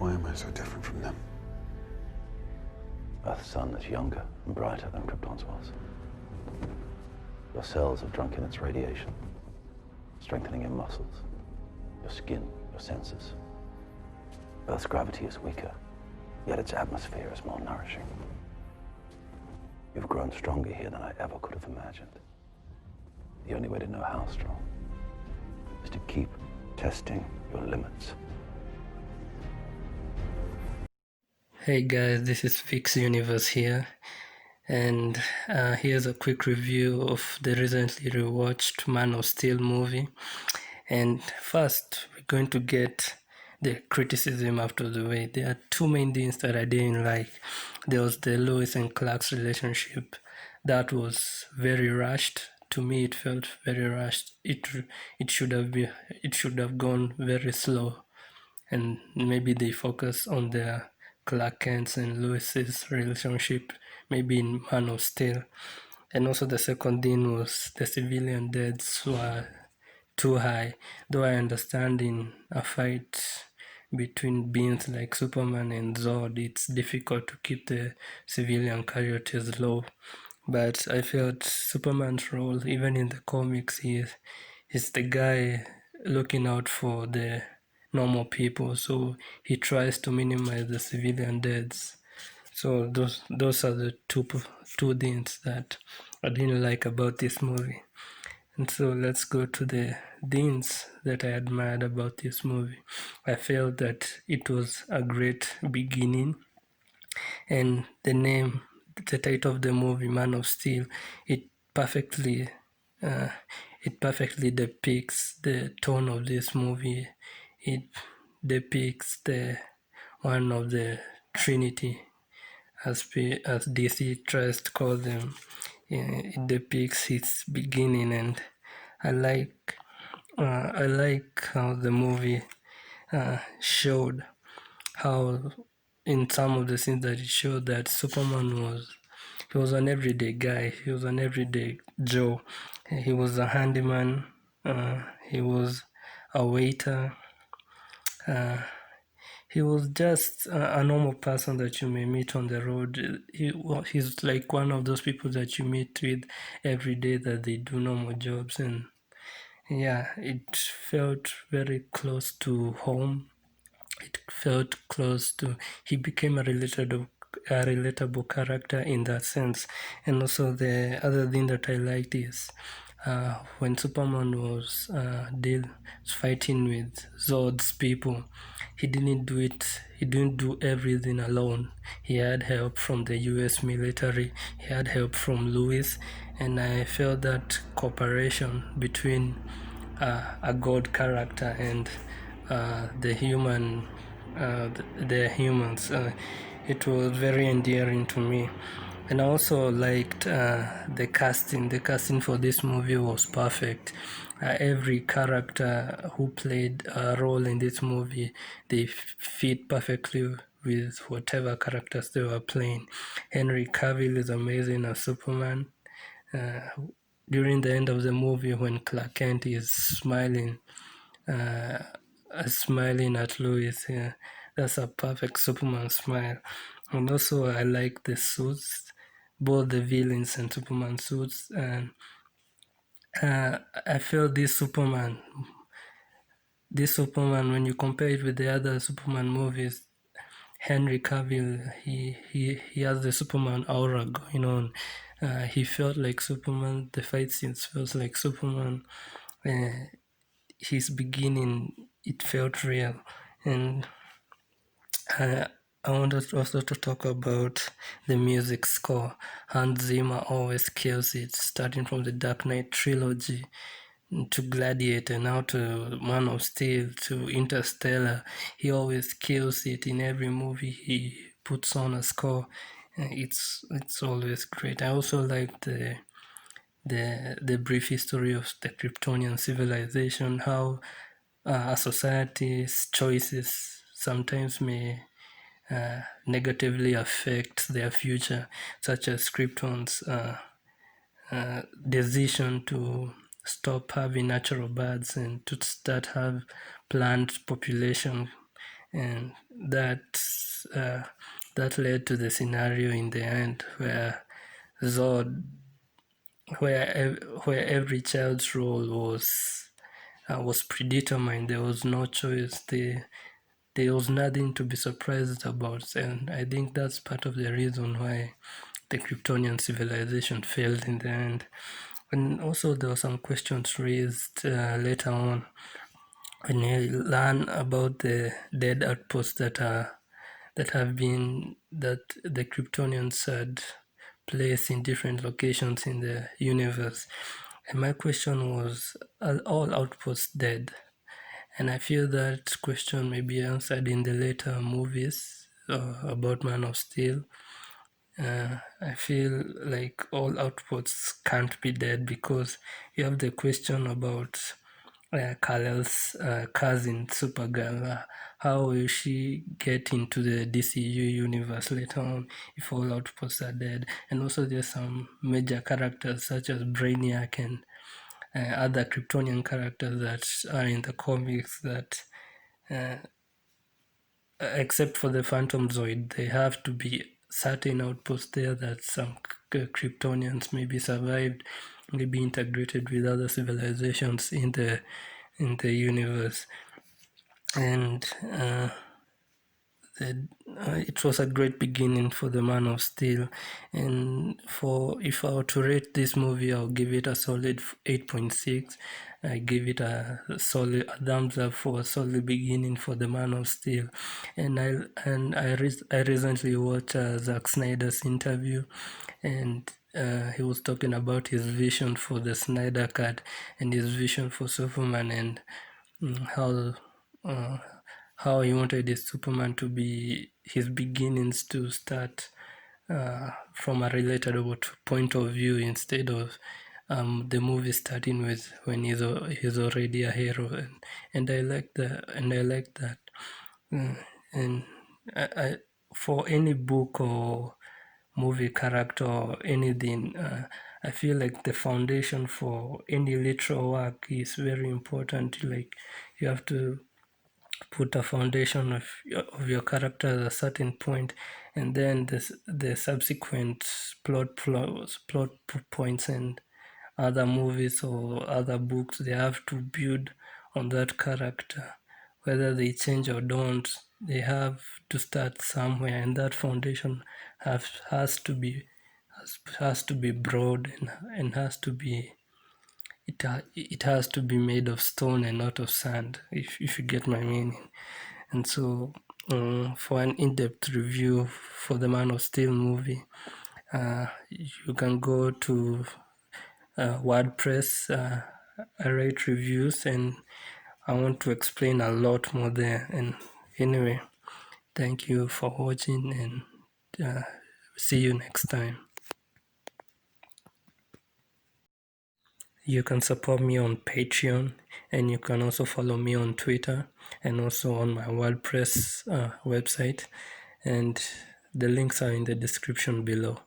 Why am I so different from them? Earth's sun is younger and brighter than Krypton's was. Your cells have drunk in its radiation, strengthening your muscles, your skin, your senses. Earth's gravity is weaker, yet its atmosphere is more nourishing. You've grown stronger here than I ever could have imagined. The only way to know how strong is to keep testing your limits. Hey guys, this is Fix Universe here, and here's a quick review of the recently rewatched Man of Steel movie. And first, we're going to get the criticism out of the way. There are two main things that I didn't like. There was the Lois and Clark's relationship. That was very rushed. To me, it felt very rushed. It should have gone very slow, and maybe they focus on their Clark Kent's and Lois's relationship, maybe in Man of Steel. And also the second thing was the civilian deaths were too high. Though I understand in a fight between beings like Superman and Zod, it's difficult to keep the civilian casualties low. But I felt Superman's role, even in the comics, is the guy looking out for the normal people. So he tries to minimize the civilian deaths. So those are the two things that I didn't like about this movie. And so let's go to the things that I admired about this movie. I felt that it was a great beginning, and the title of the movie, Man of Steel, it perfectly, uh, it perfectly depicts the tone of this movie. It depicts the one of the Trinity, as DC tries to call them. It depicts its beginning, and I like I like how the movie showed how in some of the scenes that it showed that Superman was an everyday guy. He was an everyday Joe. He was a handyman. He was a waiter. He was just a normal person that you may meet on the road. He's like one of those people that you meet with every day that they do normal jobs, and yeah, it felt very close to home. It felt close to. He became a relatable character in that sense. And also the other thing that I liked is when Superman was fighting with Zod's people, he didn't do it. He didn't do everything alone. He had help from the U.S. military. He had help from Lewis, and I felt that cooperation between a god character and the humans. It was very endearing to me. And I also liked the casting. The casting for this movie was perfect. Every character who played a role in this movie, they fit perfectly with whatever characters they were playing. Henry Cavill is amazing as Superman. Uh, During the end of the movie, when Clark Kent is uh, smiling at Lois, yeah, that's a perfect Superman smile. And also, I like the suits, both the villains and Superman suits. And I feel when you compare it with the other Superman movies, Henry Cavill, he has the Superman aura going on. He felt like Superman. The fight scenes feels like Superman. Uh, his beginning, it felt real, and uh, I wanted also to talk about the music score. Hans Zimmer always kills it, starting from the Dark Knight trilogy to Gladiator, now to Man of Steel, to Interstellar. He always kills it in every movie he puts on a score. It's always great. I also like the brief history of the Kryptonian civilization, how a society's choices sometimes may negatively affect their future, such as Krypton's decision to stop having natural birds and to start have plant population. and uh, that led to the scenario in the end where Zod, where every child's role was predetermined. There was no choice. There was nothing to be surprised about, and I think that's part of the reason why the Kryptonian civilization failed in the end. And also, there were some questions raised later on when you learn about the dead outposts that the Kryptonians had placed in different locations in the universe. And my question was, are all outposts dead? And I feel that question may be answered in the later movies about Man of Steel. I feel like all outposts can't be dead because you have the question about Kal-El's cousin, Supergirl. How will she get into the DCU universe later on if all outposts are dead? And also, there's some major characters such as Brainiac and other Kryptonian characters that are in the comics that, uh, except for the Phantom Zoid, they have to be certain outposts there that some Kryptonians maybe survived, maybe integrated with other civilizations in the universe. And it was a great beginning for the Man of Steel. And for if I were to rate this movie, I'll give it a solid 8.6. I give it a thumbs up for a solid beginning for the Man of Steel. And I recently watched Zack Snyder's interview, and he was talking about his vision for the Snyder Cut and his vision for Superman, and how uh, how he wanted his Superman to be, his beginnings to start from a relatable point of view instead of the movie starting with when he's already a hero, and I like that, uh, and I for any book or movie character or anything, I feel like the foundation for any literal work is very important. Like, you have to put a foundation of your character at a certain point, and then the subsequent plot points and other movies or other books, they have to build on that character. Whether they change or don't, they have to start somewhere, and that foundation has to be broad, and has to be it has to be made of stone and not of sand, if you get my meaning. And so, for an in-depth review for the Man of Steel movie, you can go to WordPress. I write reviews, and I want to explain a lot more there. And anyway, thank you for watching, and see you next time. You can support me on Patreon, and you can also follow me on Twitter and also on my WordPress website, and the links are in the description below.